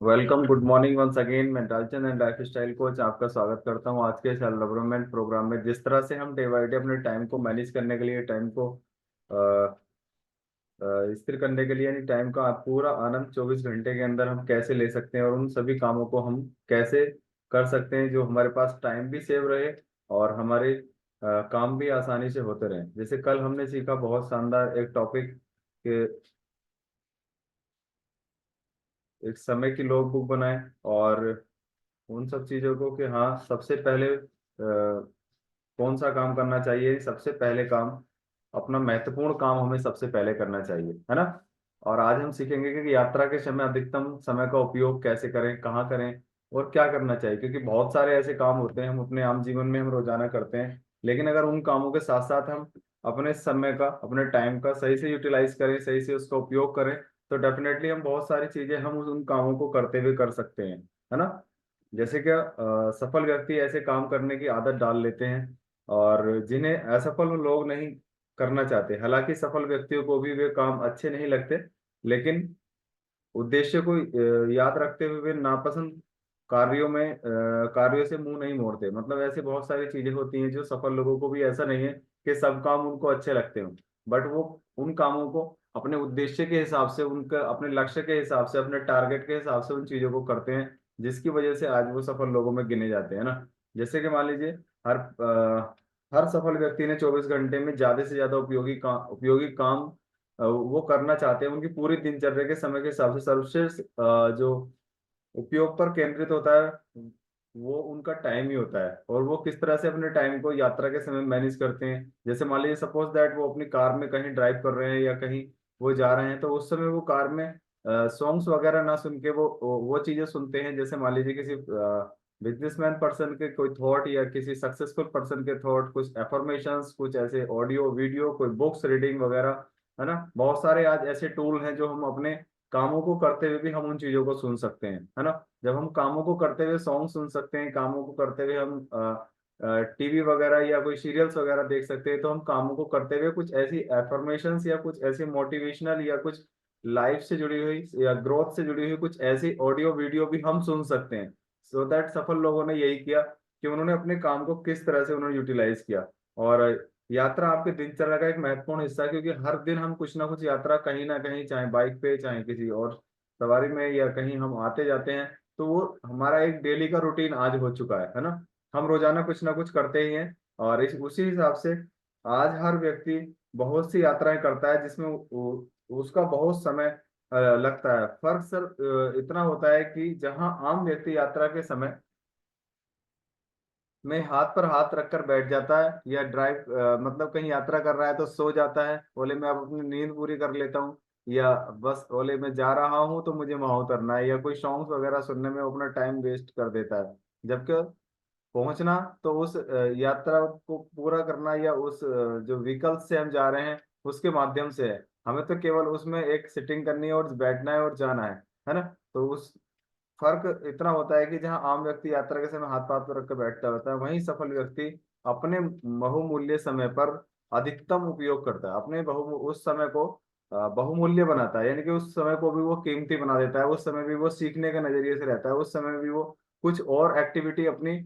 Welcome, good morning once again. मैं डाल्चन and lifestyle coach आपका स्वागत करता हूं आज के सेल्फ डेवलपमेंट प्रोग्राम में। जिस तरह से हम डे बाई डे अपने टाइम को मैनेज करने के लिए, टाइम को स्थिर करने के लिए, यानी टाइम का पूरा आनंद 24 घंटे के अंदर हम कैसे ले सकते हैं और उन सभी कामों को हम कैसे कर सकते हैं जो हमारे पास टाइम भी सेव रहे और हमारे काम भी आसानी से होते रहे। जैसे कल हमने सीखा बहुत शानदार एक टॉपिक के एक समय की लॉग बुक बनाए और उन सब चीजों को कि हाँ सबसे पहले कौन सा काम करना चाहिए। सबसे पहले काम, अपना महत्वपूर्ण काम हमें सबसे पहले करना चाहिए, है ना। और आज हम सीखेंगे कि यात्रा के समय अधिकतम समय का उपयोग कैसे करें, कहाँ करें और क्या करना चाहिए। क्योंकि बहुत सारे ऐसे काम होते हैं हम अपने आम जीवन में हम रोजाना करते हैं, लेकिन अगर उन कामों के साथ साथ हम अपने समय का, अपने टाइम का सही से यूटिलाइज करें, सही से उसका उपयोग करें, तो डेफिनेटली हम बहुत सारी चीजें हम उन कामों को करते हुए कर सकते हैं, है ना। जैसे क्या सफल व्यक्ति ऐसे काम करने की आदत डाल लेते हैं और जिन्हें असफल लोग नहीं करना चाहते। हालांकि सफल व्यक्तियों को भी वे काम अच्छे नहीं लगते, लेकिन उद्देश्य को याद रखते हुए वे नापसंद कार्यों से मुंह नहीं मोड़ते। मतलब ऐसे बहुत सारी चीजें होती हैं जो सफल लोगों को भी, ऐसा नहीं है कि सब काम उनको अच्छे लगते हो, बट वो उन कामों को अपने उद्देश्य के हिसाब से, उनका अपने लक्ष्य के हिसाब से, अपने टारगेट के हिसाब से उन चीजों को करते हैं, जिसकी वजह से आज वो सफल लोगों में गिने जाते हैं ना। जैसे कि मान लीजिए हर सफल व्यक्ति ने 24 घंटे में ज्यादा से ज्यादा उपयोगी काम वो करना चाहते हैं। उनकी पूरी दिनचर्या के समय के हिसाब से सर्वश्रेष्ठ जो उपयोग पर केंद्रित होता है वो उनका टाइम ही होता है। और वो किस तरह से अपने टाइम को यात्रा के समय मैनेज करते हैं। जैसे मान लीजिए सपोज दैट वो अपनी कार में कहीं ड्राइव कर रहे हैं या कहीं वो जा रहे हैं, तो उस समय वो कार में सॉन्ग्स वगैरह ना सुन के वो चीजें सुनते हैं। जैसे मान लीजिए किसी बिजनेसमैन पर्सन के कोई थॉट या किसी सक्सेसफुल पर्सन के थॉट, कुछ एफर्मेशंस, कुछ ऐसे ऑडियो वीडियो, कोई बुक्स रीडिंग वगैरह, है ना। बहुत सारे आज ऐसे टूल हैं जो हम अपने कामों को करते हुए भी हम उन चीजों को सुन सकते हैं, है ना। जब हम कामों को करते हुए सॉन्ग सुन सकते हैं, कामों को करते हुए हम टीवी वगैरह या कोई सीरियल्स वगैरह देख सकते हैं, तो हम कामों को करते हुए कुछ ऐसी एफर्मेशंस या कुछ ऐसी मोटिवेशनल या कुछ लाइफ से जुड़ी हुई या ग्रोथ से जुड़ी हुई कुछ ऐसी ऑडियो वीडियो भी हम सुन सकते हैं। सो दैट सफल लोगों ने यही किया कि उन्होंने अपने काम को किस तरह से उन्होंने यूटिलाइज किया। और यात्रा आपके दिनचर्या का एक महत्वपूर्ण हिस्सा है, क्योंकि हर दिन हम कुछ ना कुछ यात्रा कहीं ना कहीं, चाहे बाइक पे चाहे किसी और सवारी में या कहीं हम आते जाते हैं, तो वो हमारा एक डेली का रूटीन आज हो चुका है ना। हम रोजाना कुछ ना कुछ करते ही हैं और उसी हिसाब से आज हर व्यक्ति बहुत सी यात्राएं करता है जिसमें उसका बहुत समय लगता है। फर्क सर इतना होता है कि जहां आम व्यक्ति यात्रा के समय में हाथ पर हाथ रखकर बैठ जाता है या मतलब कहीं यात्रा कर रहा है तो सो जाता है, बोले मैं अब अपनी नींद पूरी कर लेता हूँ, या बस बोले मैं जा रहा हूँ तो मुझे वहां उतरना है, या कोई सॉन्ग्स वगैरह सुनने में अपना टाइम वेस्ट कर देता है। जबकि पहुंचना तो उस यात्रा को पूरा करना या उस जो व्हीकल से हम जा रहे हैं उसके माध्यम से है। हमें तो केवल उसमें एक सिटिंग करनी है और बैठना है और जाना है ना। तो उस फर्क इतना होता है कि जहां आम व्यक्ति यात्रा के समय हाथ पाथ पर रख कर बैठता होता है, वहीं सफल व्यक्ति अपने बहुमूल्य समय पर अधिकतम उपयोग करता है। अपने उस समय को बहुमूल्य बनाता है, यानी कि उस समय को भी वो कीमती बना देता है। उस समय भी वो सीखने के नजरिए से रहता है। उस समय भी वो कुछ और एक्टिविटी अपनी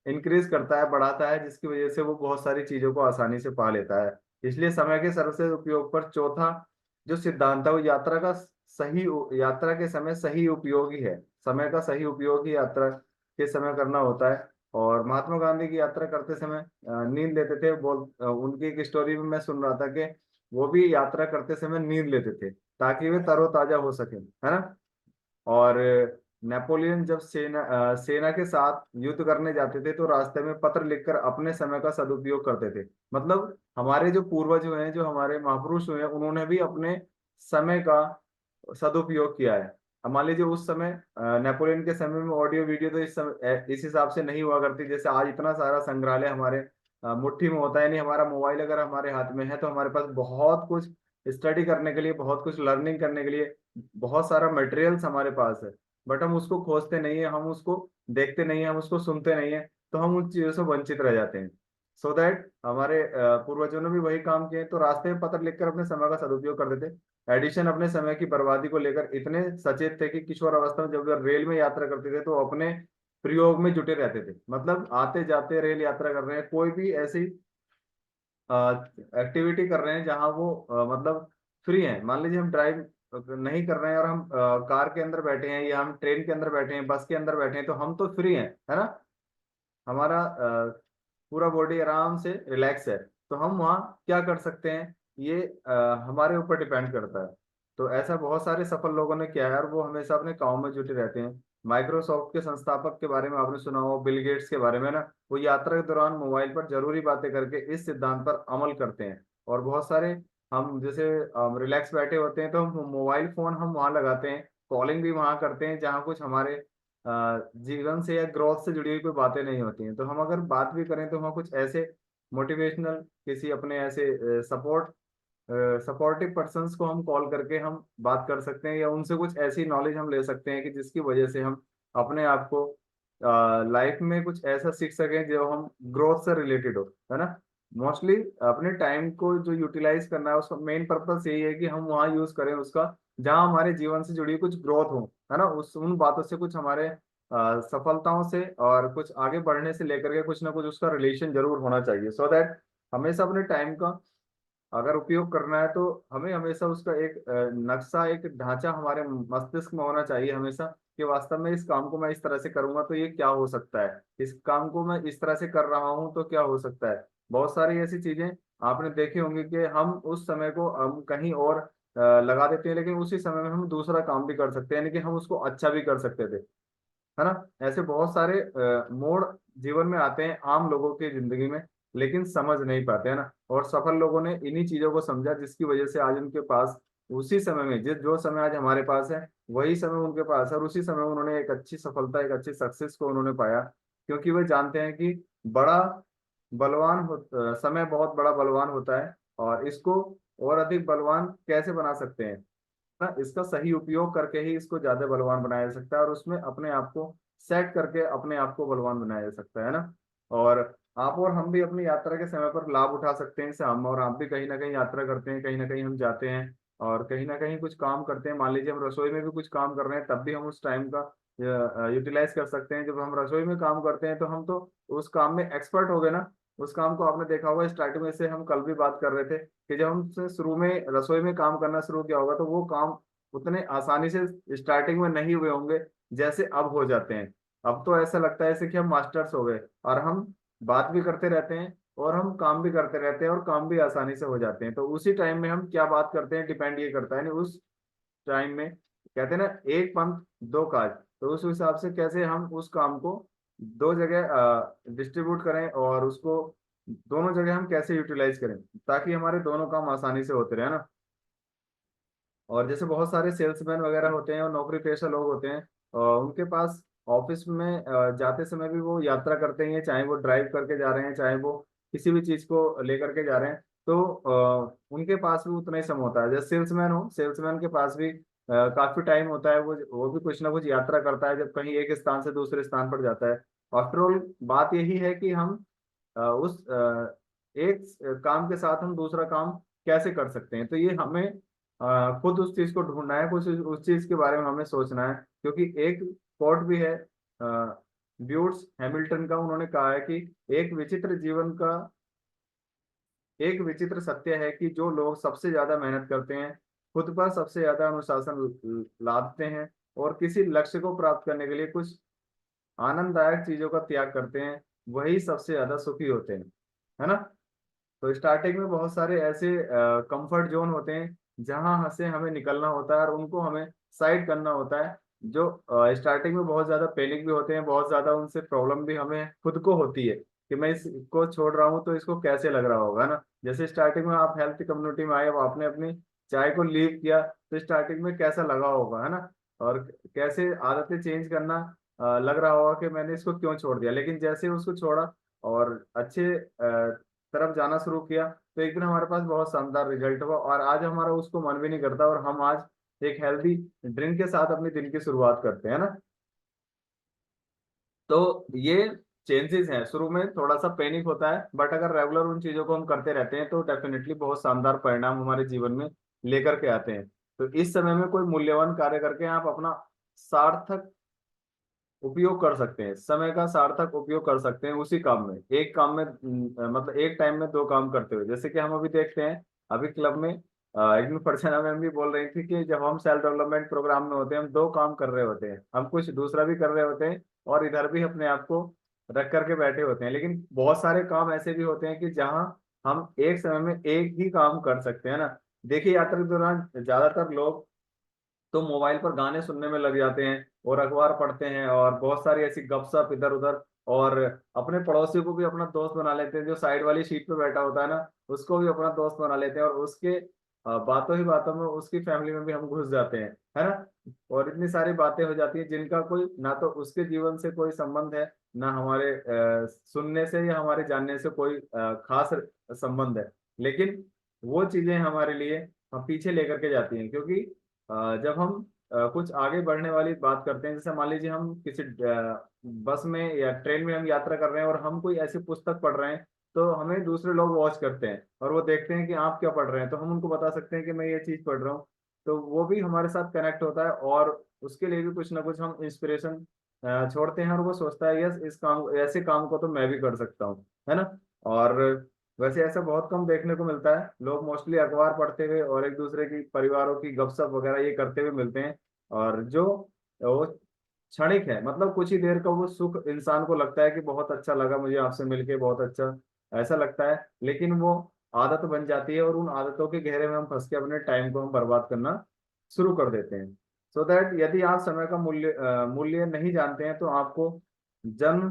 इंक्रीज करता है, बढ़ाता है, जिसकी वजह से वो बहुत सारी चीजों को आसानी से पा लेता है। इसलिए समय के सर्वश्रेष्ठ उपयोग पर चौथा जो सिद्धांत है वो यात्रा के समय सही उपयोग ही है। समय का सही उपयोग ही यात्रा के समय करना होता है। और महात्मा गांधी की यात्रा करते समय नींद लेते थे। उनकी एक स्टोरी में मैं सुन रहा था कि वो भी यात्रा करते समय नींद लेते थे ताकि वे तरोताजा हो सके, है ना। और नेपोलियन जब सेना के साथ युद्ध करने जाते थे तो रास्ते में पत्र लिखकर अपने समय का सदुपयोग करते थे। मतलब हमारे जो पूर्वज हुए हैं, जो हमारे महापुरुष हुए हैं, उन्होंने भी अपने समय का सदुपयोग किया है। अब मान लीजिए उस समय नेपोलियन के समय में ऑडियो वीडियो तो इस हिसाब से नहीं हुआ करती। जैसे आज इतना सारा संग्रहालय हमारे मुट्ठी में होता है, नहीं हमारा मोबाइल अगर हमारे हाथ में है तो हमारे पास बहुत कुछ स्टडी करने के लिए, बहुत कुछ लर्निंग करने के लिए बहुत सारा मटेरियल्स हमारे पास है। बट हम उसको खोजते नहीं है, हम उसको देखते नहीं है, हम उसको सुनते नहीं है, तो हम उन चीजों से वंचित रह जाते हैं। सो दैट हमारे पूर्वजों ने भी वही काम किए, तो रास्ते में पत्र लिखकर अपने समय का सदुपयोग कर देते। एडिशन अपने समय की बर्बादी को लेकर इतने सचेत थे कि किशोर अवस्था में जब वे रेल में यात्रा करते थे तो अपने प्रयोग में जुटे रहते थे। मतलब आते जाते रेल यात्रा कर रहे हैं, कोई भी ऐसी एक्टिविटी कर रहे हैं जहां वो मतलब फ्री हैं। मान लीजिए हम ड्राइव नहीं कर रहे हैं और हम कार के अंदर बैठे हैं या हम ट्रेन के अंदर बैठे हैं, बस के अंदर बैठे हैं, तो हम तो फ्री हैं, है ना। हमारा पूरा बॉडी आराम से रिलैक्स है, तो हम वहाँ क्या कर सकते हैं, ये हमारे ऊपर डिपेंड करता है। तो ऐसा बहुत सारे सफल लोगों ने किया है और वो हमेशा अपने काम में जुटे रहते हैं। माइक्रोसॉफ्ट के संस्थापक के बारे में आपने सुना हो, बिल गेट्स के बारे में ना, वो यात्रा के दौरान मोबाइल पर जरूरी बातें करके इस सिद्धांत पर अमल करते हैं। और बहुत सारे, हम जैसे रिलैक्स बैठे होते हैं तो हम मोबाइल फोन हम वहाँ लगाते हैं, कॉलिंग भी वहाँ करते हैं जहाँ कुछ हमारे जीवन से या ग्रोथ से जुड़ी हुई कोई बातें नहीं होती हैं। तो हम अगर बात भी करें तो वहाँ कुछ ऐसे मोटिवेशनल, किसी अपने ऐसे सपोर्टिव पर्सन्स को हम कॉल करके हम बात कर सकते हैं, या उनसे कुछ ऐसी नॉलेज हम ले सकते हैं कि जिसकी वजह से हम अपने आप को लाइफ में कुछ ऐसा सीख सकें जो हम ग्रोथ से रिलेटेड हो, है ना। मोस्टली अपने टाइम को जो यूटिलाइज करना है उसका मेन पर्पस यही है कि हम वहाँ यूज करें उसका जहाँ हमारे जीवन से जुड़ी कुछ ग्रोथ हो, है ना। उस उन बातों से कुछ हमारे सफलताओं से और कुछ आगे बढ़ने से लेकर के कुछ ना कुछ उसका रिलेशन जरूर होना चाहिए, सो दैट हमेशा अपने टाइम का अगर उपयोग करना है तो हमें हमेशा उसका एक नक्शा, एक ढांचा हमारे मस्तिष्क में होना चाहिए हमेशा, कि वास्तव में इस काम को मैं इस तरह से करूंगा तो ये क्या हो सकता है, इस काम को मैं इस तरह से कर रहा हूँ तो क्या हो सकता है। बहुत सारी ऐसी चीजें आपने देखी होंगी कि हम उस समय को हम कहीं और लगा देते हैं, लेकिन उसी समय में हम दूसरा काम भी कर सकते हैं, यानी कि हम उसको अच्छा भी कर सकते थे, है ना। ऐसे बहुत सारे मोड़ जीवन में आते हैं आम लोगों की जिंदगी में, लेकिन समझ नहीं पाते, है ना। और सफल लोगों ने इन्हीं चीजों को समझा जिसकी वजह से आज उनके पास उसी समय में, जिस जो समय आज हमारे पास है वही समय उनके पास है, और उसी समय उन्होंने एक अच्छी सफलता, एक अच्छी सक्सेस को उन्होंने पाया, क्योंकि वे जानते हैं कि बड़ा समय बहुत बड़ा बलवान होता है, और इसको और अधिक बलवान कैसे बना सकते हैं ना, इसका सही उपयोग करके ही इसको ज्यादा बलवान बनाया जा सकता है, और उसमें अपने आप को सेट करके अपने आप को बलवान बनाया जा सकता है ना। और आप और हम भी अपनी यात्रा के समय पर लाभ उठा सकते हैं, जैसे हम और आप भी कहीं ना कहीं यात्रा करते हैं, कहीं ना कहीं हम जाते हैं और कहीं ना कहीं कुछ काम करते हैं। मान लीजिए हम रसोई में भी कुछ काम कर रहे हैं, तब भी हम उस टाइम का यूटिलाइज कर सकते हैं। जब हम रसोई में काम करते हैं तो हम तो उस काम में एक्सपर्ट हो गए ना। उस काम को आपने देखा होगा, स्टार्टिंग में से हम कल भी बात कर रहे थे कि जब हम शुरू में रसोई में काम करना शुरू किया होगा तो वो काम उतने आसानी से स्टार्टिंग में नहीं हुए होंगे जैसे अब हो जाते हैं। अब तो ऐसा लगता है जैसे कि हम मास्टर्स हो गए, और हम बात भी करते रहते हैं और हम काम भी करते रहते हैं और काम भी आसानी से हो जाते हैं। तो उसी टाइम में हम क्या बात करते हैं डिपेंड ये करता है, नहीं उस टाइम में कहते हैं ना, एक पंथ दो काज। तो उस हिसाब से कैसे हम उस काम को दो जगह डिस्ट्रीब्यूट करें और उसको दोनों जगह हम कैसे यूटिलाइज करें ताकि हमारे दोनों काम आसानी से होते रहे ना। और जैसे बहुत सारे सेल्समैन वगैरह होते हैं और नौकरी पेशा लोग होते हैं, उनके पास ऑफिस में जाते समय भी वो यात्रा करते हैं, चाहे वो ड्राइव करके जा रहे हैं, चाहे वो किसी भी चीज को लेकर के जा रहे हैं, तो उनके पास भी उतना ही समय होता है। जैसे सेल्समैन हो, सेल्समैन के पास भी काफी टाइम होता है, वो भी कुछ ना कुछ यात्रा करता है जब कहीं एक स्थान से दूसरे स्थान पर जाता है। आफ्टर ऑल बात यही है कि हम उस एक काम के साथ हम दूसरा काम कैसे कर सकते हैं। तो ये हमें खुद उस चीज को ढूंढना है, कुछ उस चीज के बारे में हमें सोचना है, क्योंकि एक कोट भी है ब्यूट्स हैमिल्टन का, उन्होंने कहा है कि एक विचित्र जीवन का एक विचित्र सत्य है कि जो लोग सबसे ज्यादा मेहनत करते हैं, खुद पर सबसे ज्यादा अनुशासन लादते हैं और किसी लक्ष्य को प्राप्त करने के लिए कुछ आनंददायक चीजों का त्याग करते हैं, वही सबसे ज्यादा सुखी होते हैं, है ना। तो स्टार्टिंग में बहुत सारे ऐसे कंफर्ट जोन होते हैं जहां से हमें निकलना होता है और उनको हमें साइड करना होता है, जो स्टार्टिंग में बहुत ज्यादा पैनिक भी होते हैं, बहुत ज्यादा उनसे प्रॉब्लम भी हमें खुद को होती है कि मैं इसको छोड़ रहा हूँ तो इसको कैसे लग रहा होगा ना। जैसे स्टार्टिंग में आप हेल्थ कम्युनिटी में आए, अब आपने अपनी चाय को लीव किया तो स्टार्टिंग में कैसा लगा होगा, है ना। और कैसे आदतें चेंज करना लग रहा होगा कि मैंने इसको क्यों छोड़ दिया, लेकिन जैसे उसको छोड़ा और अच्छे तरफ जाना शुरू किया तो एक दिन हमारे पास बहुत शानदार रिजल्ट हुआ, और आज हमारा उसको मन भी नहीं करता और हम आज एक हेल्दी ड्रिंक के साथ अपने दिन की शुरुआत करते हैं ना। तो ये चेंजेस हैं, शुरू में थोड़ा सा पैनिक होता है, बट अगर रेगुलर उन चीजों को हम करते रहते हैं तो डेफिनेटली बहुत शानदार परिणाम हमारे जीवन में लेकर के आते हैं। तो इस समय में कोई मूल्यवान कार्य करके आप अपना सार्थक उपयोग कर सकते हैं, समय का सार्थक उपयोग कर सकते हैं उसी काम में, एक काम में मतलब एक टाइम में दो काम करते हुए। जैसे कि हम अभी देखते हैं, अभी क्लब में एक दिन फरसाना मैम भी बोल रही थी कि जब हम सेल्फ डेवलपमेंट प्रोग्राम में होते हैं, हम दो काम कर रहे होते हैं, हम कुछ दूसरा भी कर रहे होते हैं और इधर भी अपने आप को रख करके बैठे होते हैं। लेकिन बहुत सारे काम ऐसे भी होते हैं कि जहाँ हम एक समय में एक ही काम कर सकते हैं ना। देखिए, यात्रा के दौरान ज्यादातर लोग तो मोबाइल पर गाने सुनने में लग जाते हैं और अखबार पढ़ते हैं और बहुत सारी ऐसी गपशप इधर उधर, और अपने पड़ोसी को भी अपना दोस्त बना लेते हैं, जो साइड वाली सीट पे बैठा होता है ना, उसको भी अपना दोस्त बना लेते हैं और उसके बातों ही बातों में उसकी फैमिली में भी हम घुस जाते हैं, है ना। और इतनी सारी बातें हो जाती हैं जिनका कोई ना तो उसके जीवन से कोई संबंध है, ना हमारे सुनने से या हमारे जानने से कोई खास संबंध है। लेकिन वो चीजें हमारे लिए हम पीछे लेकर के जाती हैं, क्योंकि जब हम कुछ आगे बढ़ने वाली बात करते हैं, जैसे मान लीजिए हम किसी बस में या ट्रेन में हम यात्रा कर रहे हैं और हम कोई ऐसी पुस्तक पढ़ रहे हैं, तो हमें दूसरे लोग वॉच करते हैं और वो देखते हैं कि आप क्या पढ़ रहे हैं, तो हम उनको बता सकते हैं कि मैं ये चीज पढ़ रहा हूँ। तो वो भी हमारे साथ कनेक्ट होता है और उसके लिए भी कुछ ना कुछ हम इंस्पिरेशन छोड़ते हैं और वो सोचता है यस, इस काम ऐसे काम को तो मैं भी कर सकता हूँ, है ना। और वैसे ऐसा बहुत कम देखने को मिलता है, लोग मोस्टली अखबार पढ़ते हुए और एक दूसरे की परिवारों की गपशप वगैरह ये करते हुए मिलते हैं। और जो वो क्षणिक है, मतलब कुछ ही देर का वो सुख इंसान को लगता है कि बहुत अच्छा लगा मुझे आपसे मिलके, बहुत अच्छा ऐसा लगता है, लेकिन वो आदत बन जाती है और उन आदतों के घेरे में हम फंस के अपने टाइम को हम बर्बाद करना शुरू कर देते हैं। सो दैट यदि आप समय का मूल्य नहीं जानते हैं, तो आपको जन्म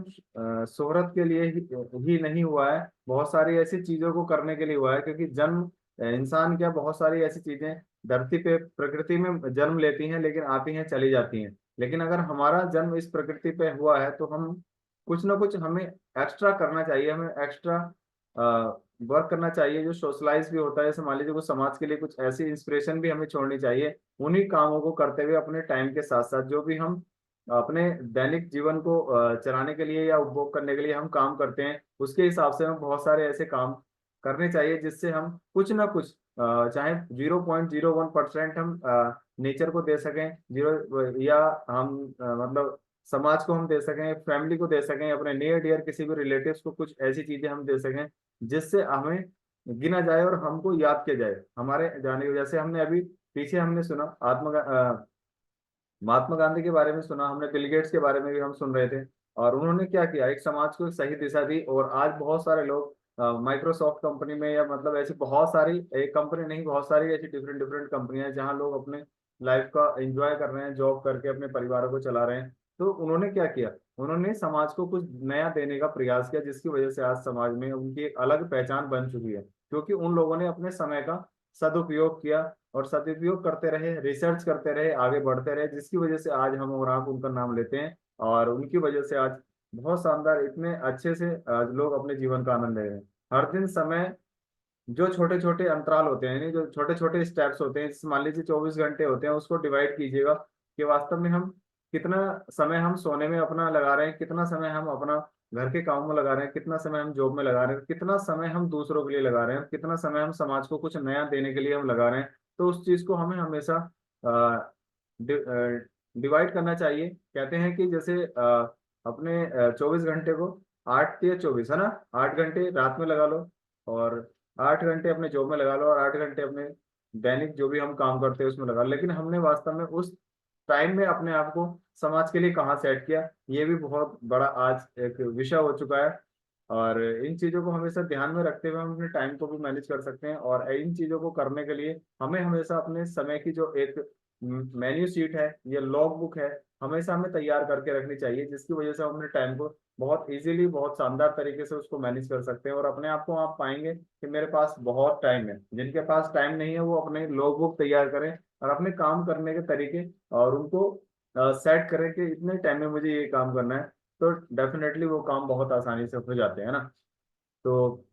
शोहरत के लिए ही नहीं हुआ है, बहुत सारी ऐसी चीजों को करने के लिए हुआ है। क्योंकि जन्म इंसान क्या, बहुत सारी ऐसी चीजें धरती पे प्रकृति में जन्म लेती हैं लेकिन आती हैं चली जाती हैं। लेकिन अगर हमारा जन्म इस प्रकृति पे हुआ है तो हम कुछ ना कुछ हमें एक्स्ट्रा करना चाहिए, हमें एक्स्ट्रा वर्क करना चाहिए जो सोशलाइज भी होता है। जैसे मान लीजिए कुछ समाज के लिए कुछ ऐसी इंस्पिरेशन भी हमें छोड़नी चाहिए, उन्हीं कामों को करते हुए अपने टाइम के साथ साथ जो भी हम अपने दैनिक जीवन को चलाने के लिए या उपभोग करने के लिए हम काम करते हैं, उसके हिसाब से हम बहुत सारे ऐसे काम करने चाहिए जिससे हम कुछ ना कुछ चाहे 0.01% हम नेचर को दे सकें, जीरो, या हम मतलब समाज को हम दे सकें, फैमिली को दे सकें, अपने नियर डियर किसी भी रिलेटिव्स को कुछ ऐसी चीजें हम दे सकें जिससे हमें गिना जाए और हमको याद किया जाए हमारे जाने की। जैसे हमने अभी पीछे हमने सुना महात्मा गांधी के बारे में सुना, हमने बिल गेट्स के बारे में भी हम सुन रहे थे, और उन्होंने क्या किया, एक समाज को एक सही दिशा दी। और आज बहुत सारे लोग माइक्रोसॉफ्ट कंपनी में, या मतलब ऐसी बहुत सारी, एक कंपनी नहीं, बहुत सारी ऐसी डिफरेंट डिफरेंट कंपनियां हैं जहाँ लोग अपने लाइफ का एंजॉय कर रहे हैं, जॉब करके अपने परिवारों को चला रहे हैं। तो उन्होंने क्या किया, उन्होंने समाज को कुछ नया देने का प्रयास किया, जिसकी वजह से आज समाज में उनकी एक अलग पहचान बन चुकी है, क्योंकि उन लोगों ने अपने समय का सदुपयोग किया और सदुपयोग करते रहे, रिसर्च करते रहे, आगे बढ़ते रहे, जिसकी वजह से आज हम और आप उनका नाम लेते हैं। और उनकी वजह से आज बहुत शानदार, इतने अच्छे से आज लोग अपने जीवन का आनंद ले रहे हैं। हर दिन समय, जो छोटे छोटे अंतराल होते हैं, यानी जो छोटे छोटे स्टेप्स होते हैं, जैसे मान लीजिए 24 घंटे होते हैं, उसको डिवाइड कीजिएगा कि वास्तव में हम कितना समय हम सोने में अपना लगा रहे हैं, कितना समय हम अपना घर के काम में लगा रहे हैं, कितना समय हम जॉब में लगा रहे हैं, कितना समय हम दूसरों के लिए लगा रहे हैं, कितना समय हम समाज को कुछ नया देने के लिए हम लगा रहे हैं। तो उस चीज को हमें हमेशा डिवाइड करना चाहिए। कहते हैं कि जैसे अपने 24 घंटे को 8 या 24, है ना, 8 घंटे रात में लगा लो और 8 घंटे अपने जॉब में लगा लो और 8 घंटे अपने दैनिक जो भी हम काम करते हैं उसमें लगा लो। लेकिन हमने वास्तव में उस टाइम में अपने आप को समाज के लिए कहाँ सेट किया, ये भी बहुत बड़ा आज एक विषय हो चुका है। और इन चीजों को हमेशा ध्यान में रखते हुए हम अपने टाइम को भी मैनेज कर सकते हैं। और इन चीजों को करने के लिए हमें हमेशा अपने समय की जो एक मेन्यू शीट है या लॉग बुक है, हमेशा हमें तैयार करके रखनी चाहिए, जिसकी वजह से हम अपने टाइम को बहुत इजीली, बहुत शानदार तरीके से उसको मैनेज कर सकते हैं। और अपने आप को आप पाएंगे कि मेरे पास बहुत टाइम है। जिनके पास टाइम नहीं है वो अपने लॉग बुक तैयार करें और अपने काम करने के तरीके और उनको सेट करें कि इतने टाइम में मुझे ये काम करना है, तो डेफिनेटली वो काम बहुत आसानी से हो जाते हैं ना। तो